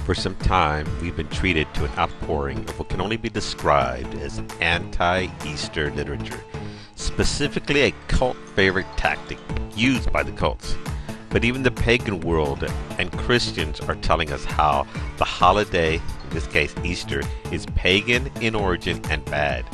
For some time, we've been treated to an outpouring of what can only be described as anti-Easter literature, specifically a cult favorite tactic used by the cults. But even the pagan world and Christians are telling us how the holiday, in this case Easter, is pagan in origin and bad,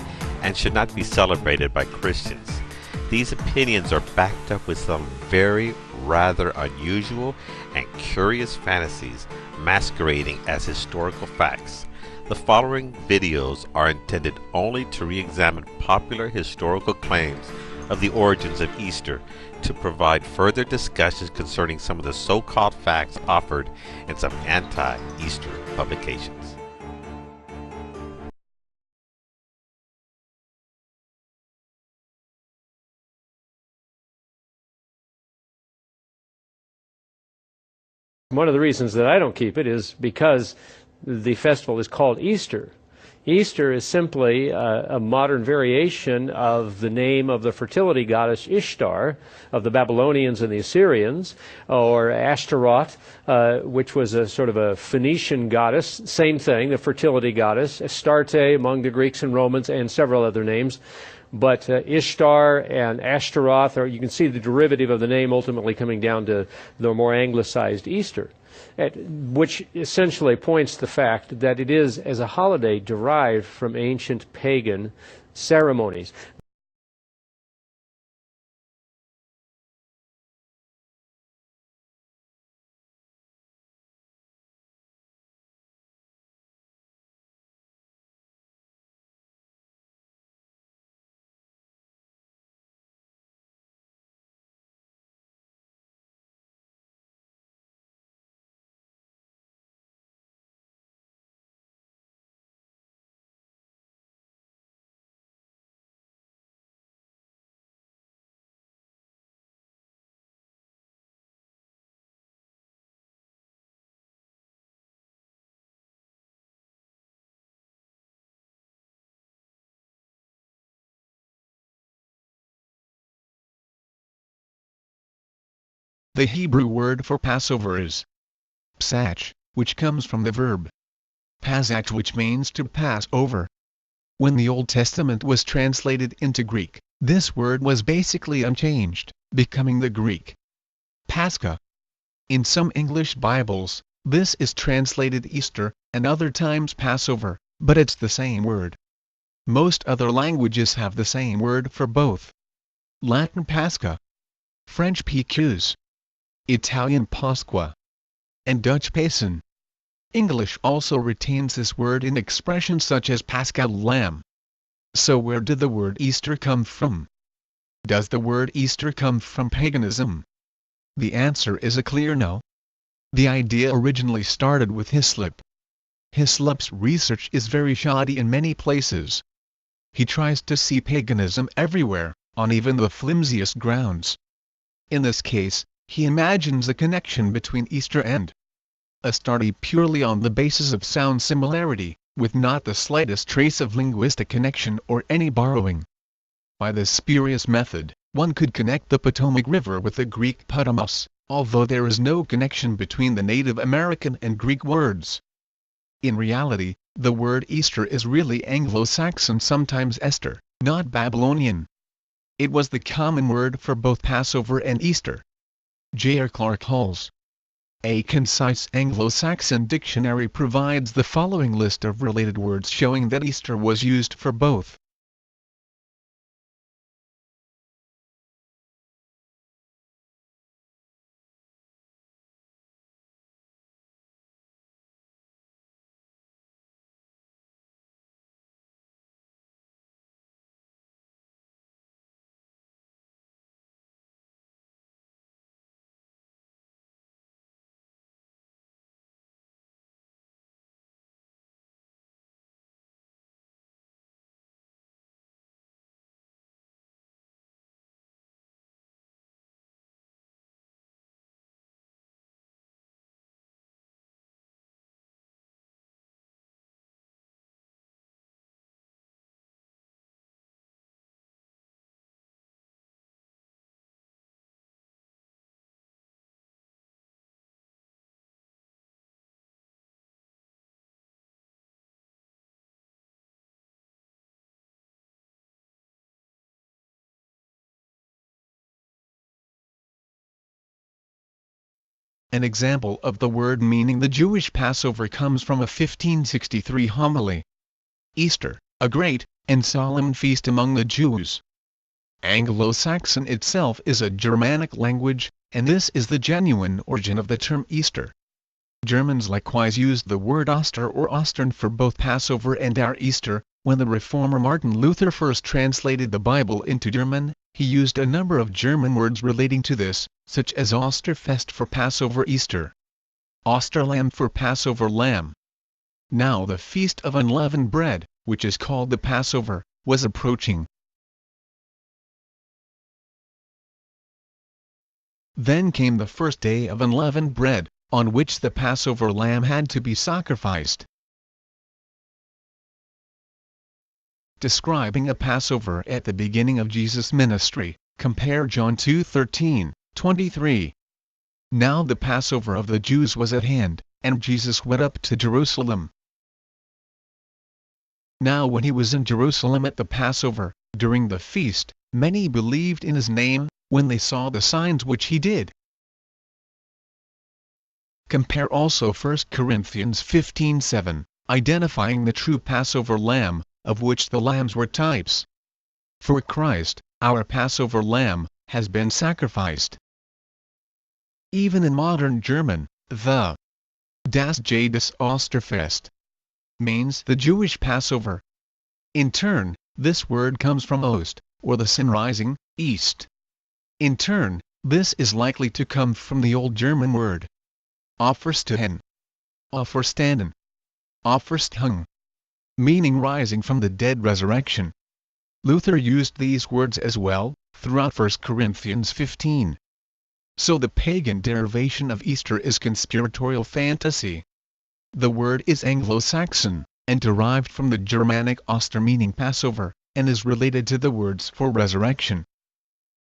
and should not be celebrated by Christians. These opinions are backed up with some very rather unusual and curious fantasies masquerading as historical facts. The following videos are intended only to re-examine popular historical claims of the origins of Easter, to provide further discussions concerning some of the so-called facts offered in some anti-Easter publications. One of the reasons that I don't keep it is because the festival is called Easter. Easter is simply a modern variation of the name of the fertility goddess Ishtar of the Babylonians and the Assyrians, or Ashtaroth, which was a sort of a Phoenician goddess. Same thing, the fertility goddess. Astarte among the Greeks and Romans, and several other names. But Ishtar and Ashtaroth, or you can see the derivative of the name ultimately coming down to the more anglicized Easter, which essentially points to the fact that it is, as a holiday, derived from ancient pagan ceremonies. The Hebrew word for Passover is psach, which comes from the verb pasach, which means to pass over. When the Old Testament was translated into Greek, this word was basically unchanged, becoming the Greek Pascha. In some English Bibles, this is translated Easter, and other times Passover, but it's the same word. Most other languages have the same word for both. Latin Pascha, French Pécuse, Italian Pasqua, and Dutch Pasen. English also retains this word in expressions such as Paschal Lamb. So where did the word Easter come from? Does the word Easter come from paganism? The answer is a clear no. The idea originally started with Hislop. Hislop's research is very shoddy in many places. He tries to see paganism everywhere, on even the flimsiest grounds. In this case, he imagines a connection between Easter and Astarte purely on the basis of sound similarity, with not the slightest trace of linguistic connection or any borrowing. By this spurious method, one could connect the Potomac River with the Greek Potamos, although there is no connection between the Native American and Greek words. In reality, the word Easter is really Anglo-Saxon, sometimes Esther, not Babylonian. It was the common word for both Passover and Easter. J. R. Clark Hall's A Concise Anglo-Saxon Dictionary provides the following list of related words showing that Easter was used for both. An example of the word meaning the Jewish Passover comes from a 1563 homily. Easter, a great and solemn feast among the Jews. Anglo-Saxon itself is a Germanic language, and this is the genuine origin of the term Easter. Germans likewise used the word Oster or Ostern for both Passover and our Easter. When the reformer Martin Luther first translated the Bible into German, he used a number of German words relating to this, such as Osterfest for Passover Easter, Osterlamm for Passover lamb. Now the Feast of Unleavened Bread, which is called the Passover, was approaching. Then came the first day of unleavened bread, on which the Passover lamb had to be sacrificed. Describing a Passover at the beginning of Jesus' ministry, compare John 2:13, 23. Now the Passover of the Jews was at hand, and Jesus went up to Jerusalem. Now when he was in Jerusalem at the Passover, during the feast, many believed in his name, when they saw the signs which he did. Compare also 1 Corinthians 15:7, identifying the true Passover lamb, of which the lambs were types. For Christ, our Passover lamb, has been sacrificed. Even in modern German, the Das Jüdische Osterfest means the Jewish Passover. In turn, this word comes from Ost, or the sun rising, east. In turn, this is likely to come from the Old German word Auferstehen, Auferstanden, Auferstehung, meaning rising from the dead resurrection. Luther used these words as well, throughout 1 Corinthians 15. So the pagan derivation of Easter is conspiratorial fantasy. The word is Anglo-Saxon, and derived from the Germanic Oster meaning Passover, and is related to the words for resurrection.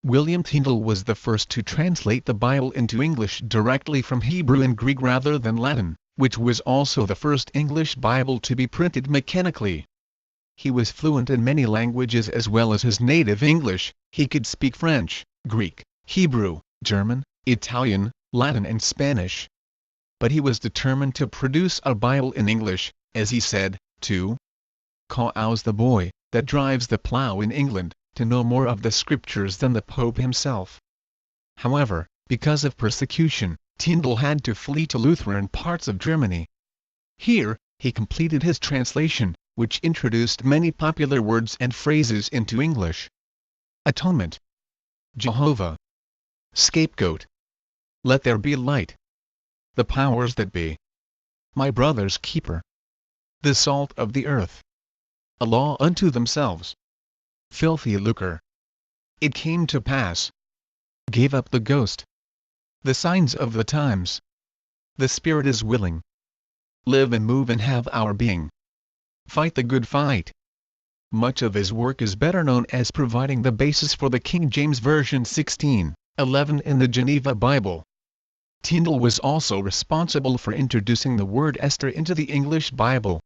William Tyndale was the first to translate the Bible into English directly from Hebrew and Greek rather than Latin, which was also the first English Bible to be printed mechanically. He was fluent in many languages as well as his native English. He could speak French, Greek, Hebrew, German, Italian, Latin and Spanish. But he was determined to produce a Bible in English, as he said, to cause the boy that drives the plough in England to know more of the Scriptures than the Pope himself. However, because of persecution, Tyndale had to flee to Lutheran parts of Germany. Here, he completed his translation, which introduced many popular words and phrases into English. Atonement, Jehovah, scapegoat, let there be light, the powers that be, my brother's keeper, the salt of the earth, a law unto themselves, filthy lucre, it came to pass, gave up the ghost, the signs of the times, the spirit is willing, live and move and have our being, fight the good fight. Much of his work is better known as providing the basis for the King James Version 16:11 in the Geneva Bible. Tyndale was also responsible for introducing the word Esther into the English Bible.